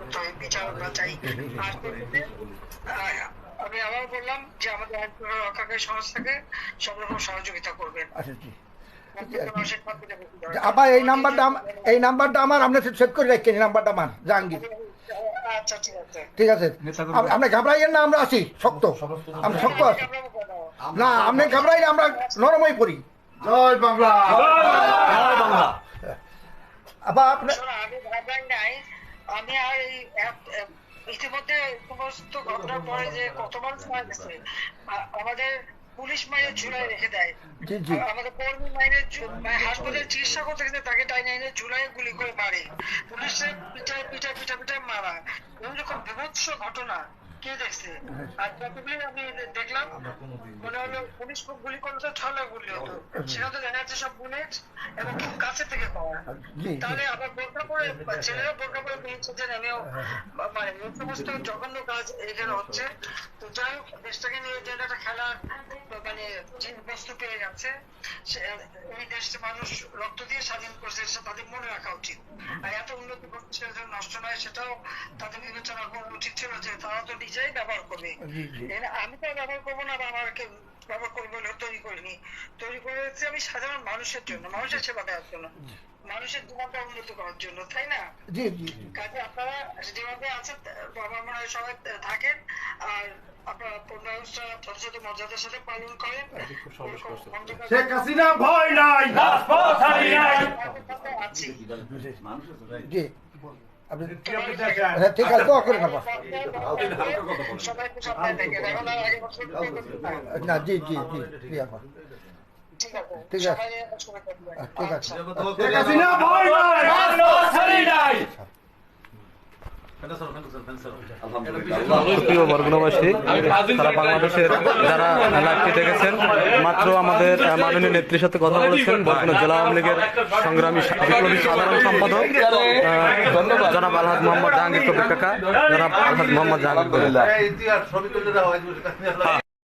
করতে হবে, বিচার আমরা চাই। আর আমি আবার বললাম যে আমাদের আইন রক্ষাকারী সংস্থাকে সব রকম সহযোগিতা করবেন। আবার এই নাম্বারটা আমার আপনি সেভ করে রাখেন। এই নাম্বারটা আমার জাহাঙ্গীর। আচ্ছা ঠিক আছে, ঠিক আছে, আপনি ঘাবড়াইয়েন না, আমরা আছি শক্ত, আমরা শক্ত আছি না, আপনি ঘাবড়াই আমরা নরমই পড়ি। জয় বাংলা, জয় বাংলা। আবার আপনি আমি ভাবলাম নাই, আমি আর এই ইতিমধ্যে সমস্ত ঘটনার পরে যে কত মানুষ মারা গেছে, আমাদের পুলিশ মাইনের ঝুলাই রেখে দেয়, আমাদের কর্মী মাইনের হাসপাতালে চিকিৎসা করতে গেছে তাকে টাইনে এনে ঝুলাই গুলি করে মারে, পুলিশের পিটায় পিটায় পিটায় পিটায় মারা, এরকম বিভৎস ঘটনা কে দেখছে? আর কতগুলি আমি দেখলাম মনে হলো পুলিশ গুলি করলে তো ছলা গুলি হতো, সেটা তো দেখা যাচ্ছে সব বুলেট এবং খুব কাছে থেকে পাওয়া। তাহলে আবার বোরকা পরে ছেলেরা বোরকা পরে পেয়েছে যে নেমেও মানে এই সমস্ত জঘন্য কাজ এখানে হচ্ছে। তো যাই হোক, দেশটাকে নিয়ে যে একটা খেলার মানে যে বস্তু পেয়ে যাচ্ছে, এই দেশটা মানুষ রক্ত দিয়ে স্বাধীন করছে, সেটা তাদের মনে রাখা উচিত। আর এত উন্নতি করছে নষ্ট নয়, সেটাও তাদের বিবেচনা করা উচিত ছিল যে তারা তো নিজেই ব্যবহার করবে। আমি তো ব্যবহার করবো না, বা আমাকে ব্যবহার করবো বলে তৈরি করিনি, তৈরি করেছি আমি সাধারণ মানুষের জন্য, মানুষের সেবা দেওয়ার জন্য, মানুষের জীবনটা উন্নত করার জন্য, তাই না? কাজে আপনারা যেভাবে আছেন আমার মনে হয় সবাই থাকেন, আর আপনারা পূর্ণাবস্থা যথাযথ মর্যাদার সাথে পালন করেন। শেখ হাসিনা ভয় নাই, আছি জি ঠিক আছে, দোয়া করেন আবার। সবাই একটু সাবধানে থাকেন, এখন আর আগে বছর না জি জি জি জি আবার ঠিক আছে, ঠিক আছে, সবাই শুনে থাকবেন। ঠিক আছে। শেখ হাসিনা ভয় নাই। প্রিয় বরগুনাবাসী, সারা বাংলাদেশের যারা লাইভটি দেখেছেন, মাত্র আমাদের মাননীয় নেত্রীর সাথে কথা বলেছেন বরগুনা জেলা আওয়ামী লীগের সংগ্রামী বিপ্লবী সাধারণ সম্পাদক জনাব আলহাজ মোহাম্মদ জাহাঙ্গীর কবির কাকা, জনাব আলহাজ মোহাম্মদ জাহাঙ্গীর।